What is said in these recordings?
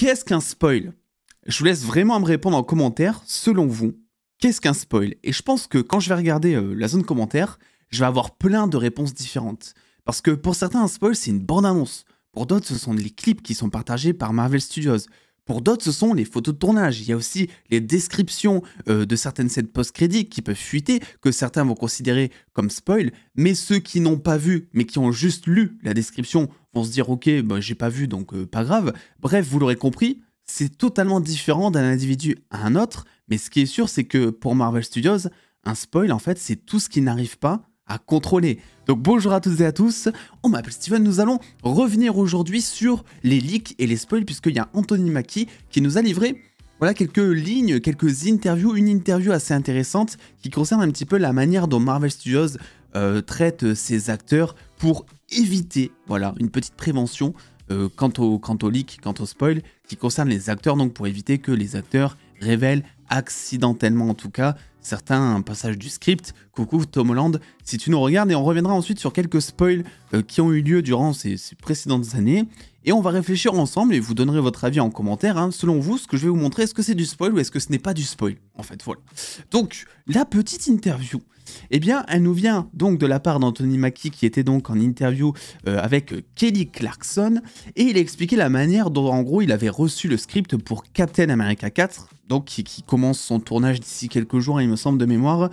qu'est-ce qu'un spoil? Je vous laisse vraiment me répondre en commentaire, selon vous, qu'est-ce qu'un spoil? Et je pense que quand je vais regarder la zone commentaire, je vais avoir plein de réponses différentes. Parce que pour certains, un spoil, c'est une bande-annonce. Pour d'autres, ce sont les clips qui sont partagés par Marvel Studios. Pour d'autres, ce sont les photos de tournage. Il y a aussi les descriptions de certaines scènes post-crédits qui peuvent fuiter, que certains vont considérer comme spoil. Mais ceux qui n'ont pas vu, mais qui ont juste lu la description, vont se dire « Ok, bah, j'ai pas vu, donc pas grave ». Bref, vous l'aurez compris, c'est totalement différent d'un individu à un autre. Mais ce qui est sûr, c'est que pour Marvel Studios, un spoil, en fait, c'est tout ce qui n'arrive pas à contrôler. Donc bonjour à toutes et à tous, on m'appelle Steven, nous allons revenir aujourd'hui sur les leaks et les spoils puisqu'il y a Anthony Mackie qui nous a livré voilà, quelques lignes, quelques interviews, une interview assez intéressante qui concerne un petit peu la manière dont Marvel Studios traite ses acteurs pour éviter voilà, une petite prévention quant au leak, quant au spoil qui concerne les acteurs, donc pour éviter que les acteurs révèlent accidentellement en tout cas certains passages du script. Coucou Tom Holland, si tu nous regardes, et on reviendra ensuite sur quelques spoils qui ont eu lieu durant ces précédentes années, et on va réfléchir ensemble et vous donnerez votre avis en commentaire, hein. Selon vous, ce que je vais vous montrer, est-ce que c'est du spoil ou est-ce que ce n'est pas du spoil, en fait, voilà. Donc, la petite interview, eh bien, elle nous vient donc de la part d'Anthony Mackie qui était donc en interview avec Kelly Clarkson, et il a expliqué la manière dont, en gros, il avait reçu le script pour Captain America 4, donc qui commence son tournage d'ici quelques jours, il me semble, de mémoire.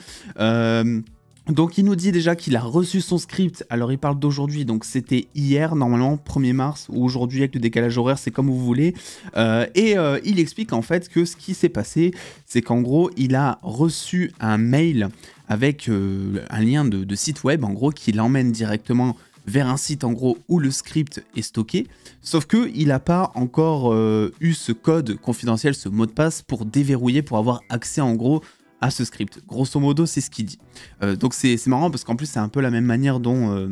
Donc il nous dit déjà qu'il a reçu son script, alors il parle d'aujourd'hui, donc c'était hier normalement, 1er mars, ou aujourd'hui avec le décalage horaire, c'est comme vous voulez, il explique en fait que ce qui s'est passé, c'est qu'en gros il a reçu un mail avec un lien de site web en gros qui l'emmène directement vers un site en gros où le script est stocké, sauf qu'il n'a pas encore eu ce code confidentiel, ce mot de passe pour déverrouiller, pour avoir accès en gros à ce script. Grosso modo, c'est ce qu'il dit. Donc c'est marrant parce qu'en plus, c'est un peu la même manière dont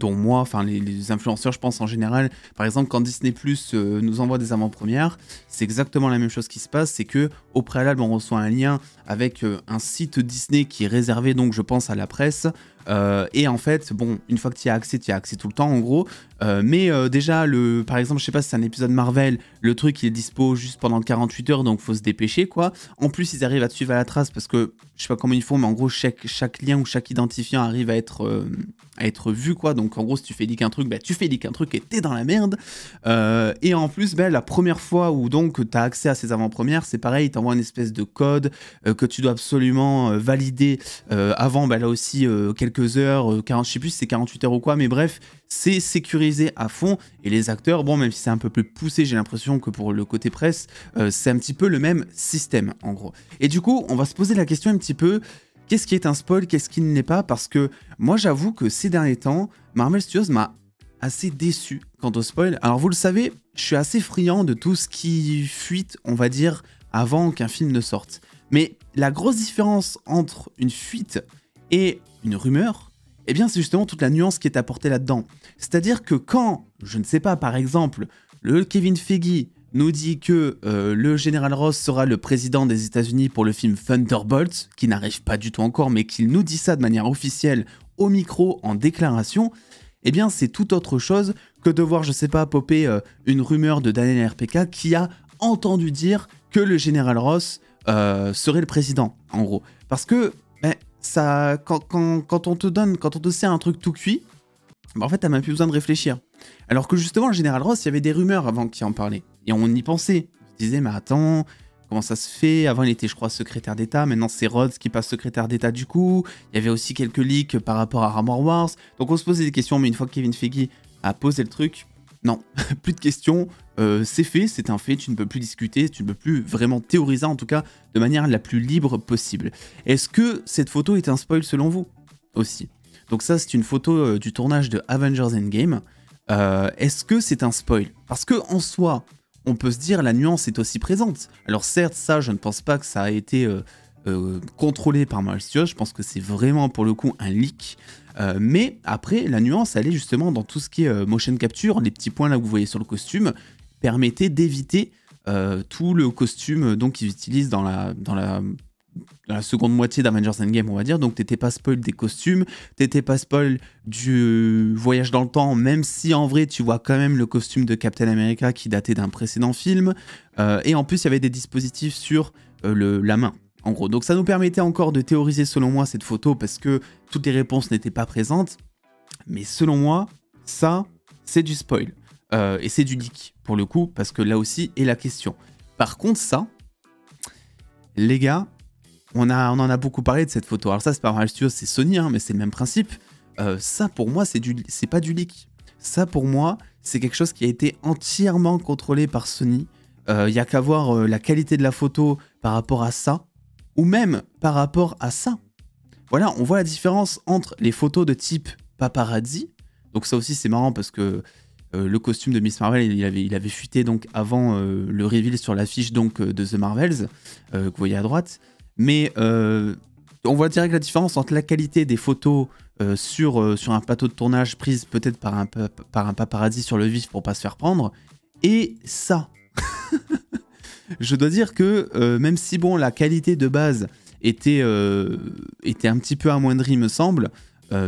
moi, enfin les influenceurs, je pense en général, par exemple quand Disney Plus nous envoie des avant-premières, c'est exactement la même chose qui se passe, c'est que au préalable on reçoit un lien avec un site Disney qui est réservé donc je pense à la presse, et en fait, bon, une fois que tu y as accès tout le temps en gros, mais déjà, par exemple, je sais pas si c'est un épisode Marvel, le truc il est dispo juste pendant 48 heures, donc faut se dépêcher quoi. En plus, ils arrivent à te suivre à la trace parce que, je sais pas comment ils font, mais en gros, chaque lien ou chaque identifiant arrive à être vu quoi. Donc en gros, si tu fais leak un truc, bah, tu fais leak un truc et t'es dans la merde. Et en plus, bah, la première fois où donc tu as accès à ces avant-premières, c'est pareil, ils t'envoient une espèce de code que tu dois absolument valider avant, bah, là aussi, quelques heures, je sais plus si c'est 48 heures ou quoi, mais bref, c'est sécurisé à fond, et les acteurs, bon, même si c'est un peu plus poussé, j'ai l'impression que pour le côté presse, c'est un petit peu le même système, en gros. Et du coup, on va se poser la question un petit peu, qu'est-ce qui est un spoil, qu'est-ce qui ne l'est pas? Parce que moi, j'avoue que ces derniers temps, Marvel Studios m'a assez déçu quant au spoil. Alors, vous le savez, je suis assez friand de tout ce qui fuite, on va dire, avant qu'un film ne sorte. Mais la grosse différence entre une fuite et une rumeur, eh bien, c'est justement toute la nuance qui est apportée là-dedans. C'est-à-dire que quand, je ne sais pas, par exemple, le Kevin Feige nous dit que le général Ross sera le président des États-Unis pour le film Thunderbolt, qui n'arrive pas du tout encore, mais qu'il nous dit ça de manière officielle au micro en déclaration, eh bien, c'est tout autre chose que de voir, je sais pas, popper une rumeur de Daniel RPK qui a entendu dire que le général Ross serait le président, en gros. Parce que ça, quand on te sert un truc tout cuit, bah en fait, t'as même plus besoin de réfléchir. Alors que justement, le général Ross, il y avait des rumeurs avant qu'il en parlait. Et on y pensait. On se disait, mais attends, comment ça se fait? Avant, il était, je crois, secrétaire d'État. Maintenant, c'est Rhodes qui passe secrétaire d'État du coup. Il y avait aussi quelques leaks par rapport à Armor Wars. Donc, on se posait des questions, mais une fois que Kevin Feige a posé le truc, non, plus de questions. C'est fait, c'est un fait, tu ne peux plus discuter, tu ne peux plus vraiment théoriser, en tout cas, de manière la plus libre possible. Est-ce que cette photo est un spoil selon vous? Aussi. Donc ça, c'est une photo du tournage de Avengers Endgame. Est-ce que c'est un spoil? Parce que en soi, on peut se dire la nuance est aussi présente. Alors certes, ça, je ne pense pas que ça a été contrôlé par Marvel Studios, je pense que c'est vraiment pour le coup un leak. Mais après, la nuance, elle est justement dans tout ce qui est motion capture, les petits points là que vous voyez sur le costume, permettaient d'éviter tout le costume donc qu'ils utilisent dans la la seconde moitié d'Avengers Endgame, on va dire, donc t'étais pas spoil des costumes, t'étais pas spoil du voyage dans le temps, même si en vrai tu vois quand même le costume de Captain America qui datait d'un précédent film, et en plus il y avait des dispositifs sur la main, en gros. Donc ça nous permettait encore de théoriser selon moi cette photo parce que toutes les réponses n'étaient pas présentes, mais selon moi, ça c'est du spoil, et c'est du leak pour le coup, parce que là aussi est la question. Par contre ça, les gars, on en a beaucoup parlé de cette photo. Alors ça, c'est pas Marvel Studios, c'est Sony, hein, mais c'est le même principe. Ça, pour moi, c'est pas du leak. Ça, pour moi, c'est quelque chose qui a été entièrement contrôlé par Sony. Il y a qu'à voir la qualité de la photo par rapport à ça, ou même par rapport à ça. Voilà, on voit la différence entre les photos de type paparazzi. Donc ça aussi, c'est marrant parce que le costume de Miss Marvel, il avait fuité donc avant le reveal sur l'affiche donc de The Marvels, que vous voyez à droite. Mais on voit direct la différence entre la qualité des photos sur un plateau de tournage prise peut-être par un paparazzi sur le vif pour pas se faire prendre, et ça. Je dois dire que même si bon, la qualité de base était un petit peu amoindrie, me semble,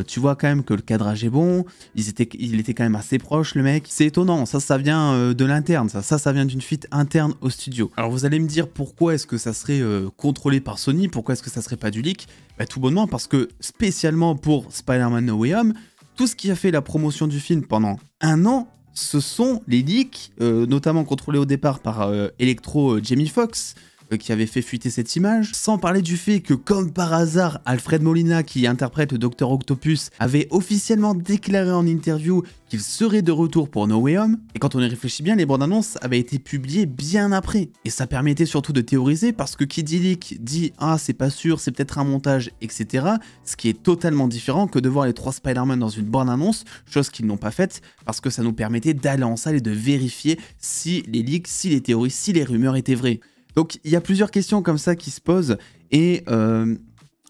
tu vois quand même que le cadrage est bon, il était quand même assez proche, le mec. C'est étonnant, ça vient de l'interne, ça vient d'une fuite interne au studio. Alors vous allez me dire pourquoi est-ce que ça serait contrôlé par Sony, pourquoi est-ce que ça serait pas du leak? Bah, tout bonnement parce que spécialement pour Spider-Man No Way Home, tout ce qui a fait la promotion du film pendant un an, ce sont les leaks, notamment contrôlés au départ par Electro Jamie Foxx, qui avait fait fuiter cette image, sans parler du fait que, comme par hasard, Alfred Molina, qui interprète le Dr Octopus, avait officiellement déclaré en interview qu'il serait de retour pour No Way Home, et quand on y réfléchit bien, les bandes annonces avaient été publiées bien après. Et ça permettait surtout de théoriser, parce que qui dit leak dit « Ah, c'est pas sûr, c'est peut-être un montage, etc. » Ce qui est totalement différent que de voir les 3 Spider-Man dans une bande annonce, chose qu'ils n'ont pas faite, parce que ça nous permettait d'aller en salle et de vérifier si les leaks, si les théories, si les rumeurs étaient vraies. Donc il y a plusieurs questions comme ça qui se posent, et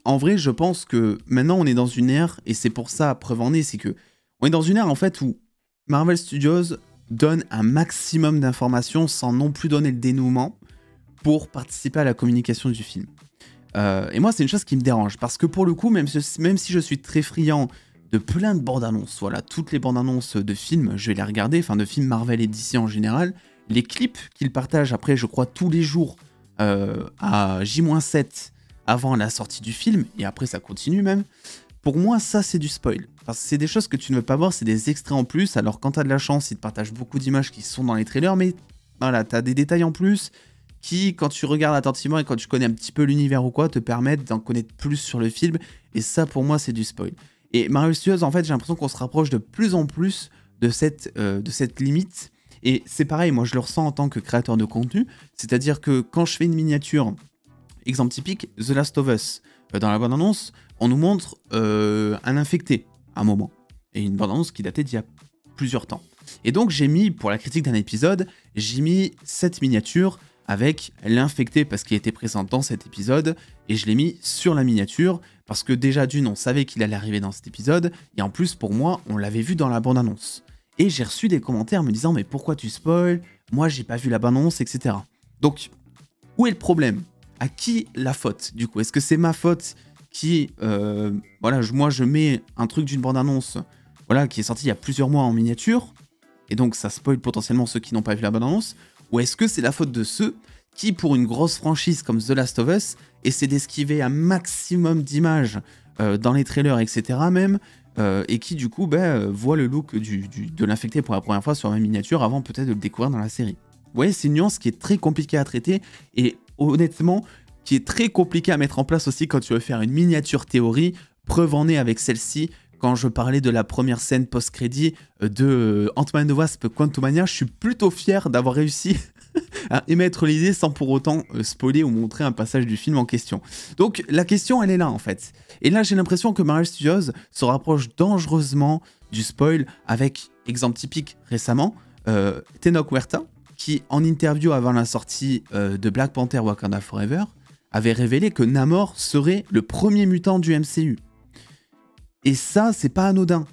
en vrai je pense que maintenant on est dans une ère, et c'est pour ça, preuve en est, c'est que on est dans une ère en fait où Marvel Studios donne un maximum d'informations sans non plus donner le dénouement pour participer à la communication du film. Et moi c'est une chose qui me dérange, parce que pour le coup, même si je suis très friand de plein de bandes annonces, voilà, toutes les bandes annonces de films, je vais les regarder, enfin de films Marvel et DC en général. Les clips qu'ils partagent après, je crois, tous les jours à J-7 avant la sortie du film, et après ça continue même, pour moi ça c'est du spoil. Parce que c'est des choses que tu ne veux pas voir, c'est des extraits en plus, alors quand t'as de la chance, ils te partagent beaucoup d'images qui sont dans les trailers, mais voilà, t'as des détails en plus qui, quand tu regardes attentivement et quand tu connais un petit peu l'univers ou quoi, te permettent d'en connaître plus sur le film, et ça pour moi c'est du spoil. Et Marvel Studios, en fait, j'ai l'impression qu'on se rapproche de plus en plus de cette limite. Et c'est pareil, moi je le ressens en tant que créateur de contenu, c'est-à-dire que quand je fais une miniature, exemple typique, The Last of Us, dans la bande-annonce, on nous montre un infecté, à un moment, et une bande-annonce qui datait d'il y a plusieurs temps. Et donc j'ai mis, pour la critique d'un épisode, j'ai mis cette miniature avec l'infecté parce qu'il était présent dans cet épisode, et je l'ai mis sur la miniature, parce que déjà d'une, on savait qu'il allait arriver dans cet épisode, et en plus pour moi, on l'avait vu dans la bande-annonce. Et j'ai reçu des commentaires me disant « Mais pourquoi tu spoil? Moi, j'ai pas vu la bande-annonce, etc. » Donc, où est le problème? À qui la faute, du coup? Est-ce que c'est ma faute qui... voilà, moi, je mets un truc d'une bande-annonce voilà, qui est sorti il y a plusieurs mois en miniature, et donc ça spoil potentiellement ceux qui n'ont pas vu la bande-annonce, ou est-ce que c'est la faute de ceux qui, pour une grosse franchise comme The Last of Us, essaient d'esquiver un maximum d'images dans les trailers, etc. même, et qui du coup voit le look de l'infecté pour la première fois sur ma miniature avant peut-être de le découvrir dans la série. Vous voyez, c'est une nuance qui est très compliquée à traiter, et honnêtement, qui est très compliquée à mettre en place aussi quand tu veux faire une miniature théorie. Preuve en est avec celle-ci, quand je parlais de la première scène post-crédit de Ant-Man and the Wasp Quantumania, je suis plutôt fier d'avoir réussi à émettre l'idée sans pour autant spoiler ou montrer un passage du film en question. Donc la question elle est là en fait. Et là j'ai l'impression que Marvel Studios se rapproche dangereusement du spoil avec, exemple typique récemment, Tenoch Huerta, qui en interview avant la sortie de Black Panther Wakanda Forever, avait révélé que Namor serait le premier mutant du MCU. Et ça, c'est pas anodin.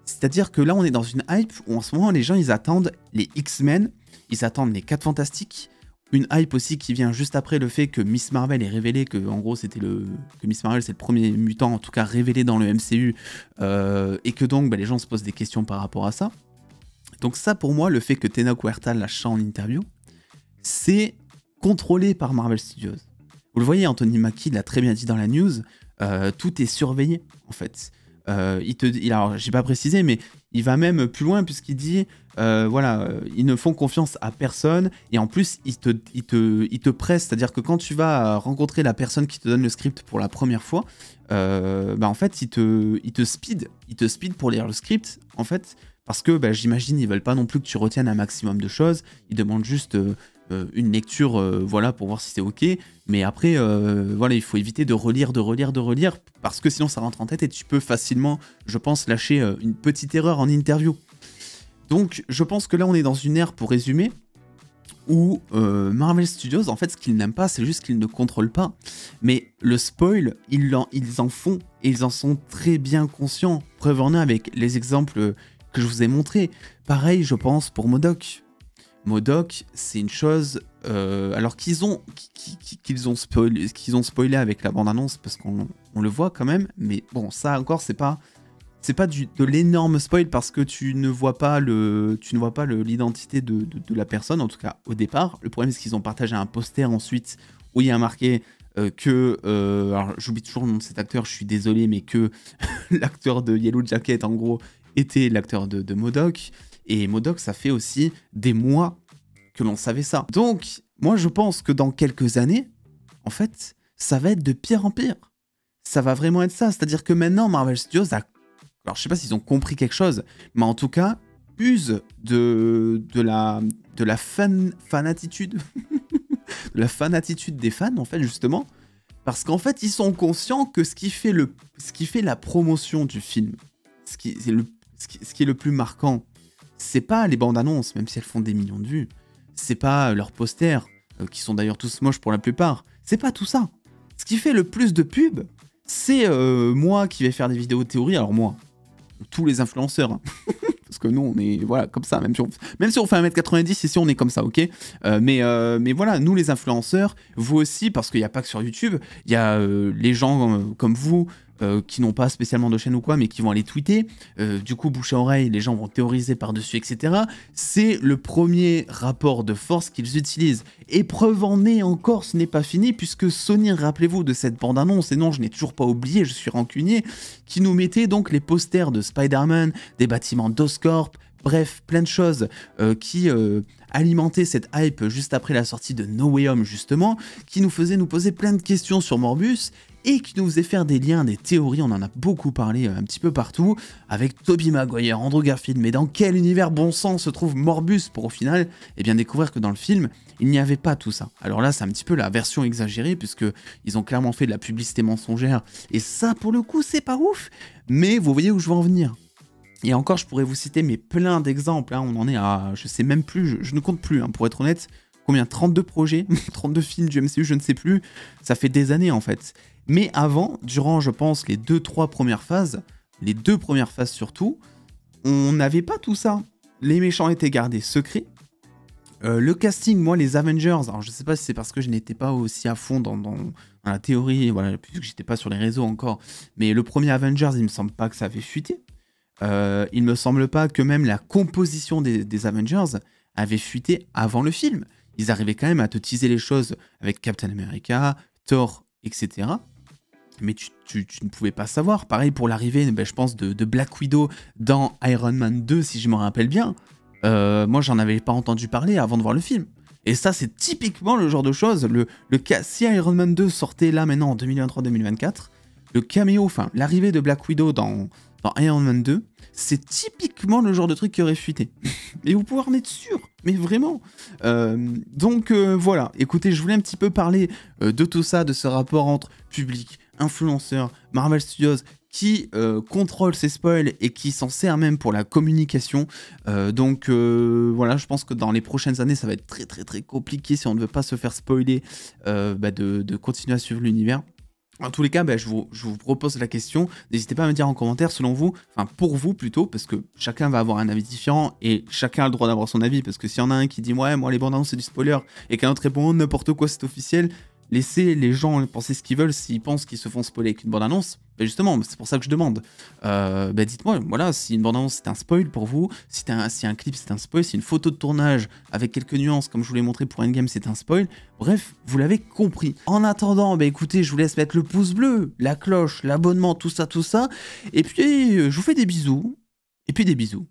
C'est-à-dire que là, on est dans une hype où en ce moment, les gens, ils attendent les X-Men, ils attendent les 4 Fantastiques, Une hype aussi qui vient juste après le fait que Miss Marvel ait révélé que, en gros, que Miss Marvel, c'est le premier mutant, en tout cas révélé dans le MCU, et que donc les gens se posent des questions par rapport à ça. Donc ça, pour moi, le fait que Tenoch Huerta lâche ça en interview, c'est contrôlé par Marvel Studios. Vous le voyez, Anthony Mackie l'a très bien dit dans la news, tout est surveillé, en fait. Alors, j'ai pas précisé, mais il va même plus loin puisqu'il dit, ils ne font confiance à personne et en plus, ils te pressent, c'est-à-dire que quand tu vas rencontrer la personne qui te donne le script pour la première fois, en fait, ils te speed pour lire le script, en fait, parce que j'imagine, ils veulent pas non plus que tu retiennes un maximum de choses, ils demandent juste une lecture, pour voir si c'est ok. Mais après, il faut éviter de relire, parce que sinon ça rentre en tête et tu peux facilement, je pense, lâcher une petite erreur en interview. Donc, je pense que là, on est dans une ère, pour résumer, où Marvel Studios, en fait, ce qu'ils n'aiment pas, c'est juste qu'ils ne contrôlent pas. Mais le spoil, ils en font, et ils en sont très bien conscients. Preuve en est avec les exemples que je vous ai montrés. Pareil, je pense, pour MODOK. MODOK, c'est une chose, alors qu'ils ont spoilé avec la bande-annonce, parce qu'on le voit quand même, mais bon, ça encore, c'est pas de l'énorme spoil, parce que tu ne vois pas l'identité de la personne, en tout cas au départ. Le problème, c'est qu'ils ont partagé un poster ensuite, où il y a marqué alors j'oublie toujours le nom de cet acteur, je suis désolé, mais que l'acteur de Yellow Jacket, en gros, était l'acteur de MODOK. Et MODOK, ça fait aussi des mois que l'on savait ça. Donc, moi, je pense que dans quelques années, en fait, ça va être de pire en pire. Ça va vraiment être ça. C'est-à-dire que maintenant, Marvel Studios alors, je sais pas s'ils ont compris quelque chose, mais en tout cas, use de la fanatitude, de la fanatitude des fans, en fait, justement, parce qu'en fait, ils sont conscients que ce qui fait la promotion du film, ce qui est le plus marquant, c'est pas les bandes annonces, même si elles font des millions de vues. C'est pas leurs posters, qui sont d'ailleurs tous moches pour la plupart. C'est pas tout ça. Ce qui fait le plus de pub, c'est moi qui vais faire des vidéos de théorie. Alors moi, tous les influenceurs, hein. Parce que nous, on est comme ça. Même si on fait 1m90, ici, on est comme ça, ok. Mais voilà, nous les influenceurs, vous aussi, parce qu'il n'y a pas que sur YouTube, il y a les gens comme vous, qui n'ont pas spécialement de chaîne ou quoi, mais qui vont aller tweeter. Du coup, bouche à oreille, les gens vont théoriser par-dessus, etc. C'est le premier rapport de force qu'ils utilisent. Et preuve en est encore, ce n'est pas fini, puisque Sony, rappelez-vous de cette bande-annonce, et non, je n'ai toujours pas oublié, je suis rancunier, qui nous mettait donc les posters de Spider-Man, des bâtiments d'Oscorp, bref, plein de choses qui alimentaient cette hype juste après la sortie de No Way Home, justement, qui nous faisait nous poser plein de questions sur Morbus, et qui nous faisait faire des liens, des théories, on en a beaucoup parlé un petit peu partout, avec Tobey Maguire, Andrew Garfield, mais dans quel univers bon sang se trouve Morbus pour au final découvrir que dans le film, il n'y avait pas tout ça. Alors là, c'est un petit peu la version exagérée, puisqu'ils ont clairement fait de la publicité mensongère, et ça, pour le coup, c'est pas ouf, mais vous voyez où je veux en venir. Et encore, je pourrais vous citer plein d'exemples, hein, on en est à, je sais même plus, je ne compte plus, hein, pour être honnête, combien, 32 projets, 32 films du MCU, je ne sais plus, ça fait des années en fait. Mais avant, durant, je pense, les 2-3 premières phases, les 2 premières phases surtout, on n'avait pas tout ça. Les méchants étaient gardés secrets. Le casting, moi, les Avengers, alors je sais pas si c'est parce que je n'étais pas aussi à fond dans la théorie, voilà, puisque j'étais pas sur les réseaux encore, mais le premier Avengers, il me semble pas que ça avait fuité. Il me semble pas que même la composition des Avengers avait fuité avant le film. Ils arrivaient quand même à te teaser les choses avec Captain America, Thor, etc. Mais tu ne pouvais pas savoir. Pareil pour l'arrivée, je pense, de Black Widow dans Iron Man 2, si je me rappelle bien. Moi, j'en avais pas entendu parler avant de voir le film. Et ça, c'est typiquement le genre de choses. Si Iron Man 2 sortait là maintenant en 2023-2024, le caméo, enfin, l'arrivée de Black Widow dans Iron Man 2, c'est typiquement le genre de truc qui aurait fuité. Et vous pouvez en être sûr, mais vraiment. Donc voilà, écoutez, je voulais un petit peu parler de tout ça, de ce rapport entre public, influenceurs, Marvel Studios, qui contrôle ces spoils et qui s'en sert même pour la communication. Donc voilà, je pense que dans les prochaines années, ça va être très très très compliqué si on ne veut pas se faire spoiler de continuer à suivre l'univers. En tous les cas, bah, je vous propose la question. N'hésitez pas à me dire en commentaire, selon vous, enfin pour vous plutôt, parce que chacun va avoir un avis différent et chacun a le droit d'avoir son avis. Parce que s'il y en a un qui dit ouais, moi les bandes annonces c'est du spoiler et qu'un autre répond n'importe quoi, c'est officiel, laissez les gens penser ce qu'ils veulent. S'ils pensent qu'ils se font spoiler avec une bande annonce, bah justement, c'est pour ça que je demande. Bah dites-moi, voilà, si une bande annonce c'est un spoil pour vous, si un clip c'est un spoil, si une photo de tournage avec quelques nuances, comme je vous l'ai montré pour Endgame, c'est un spoil. Bref, vous l'avez compris. En attendant, bah écoutez, je vous laisse mettre le pouce bleu, la cloche, l'abonnement, tout ça. Et puis, je vous fais des bisous. Et puis des bisous.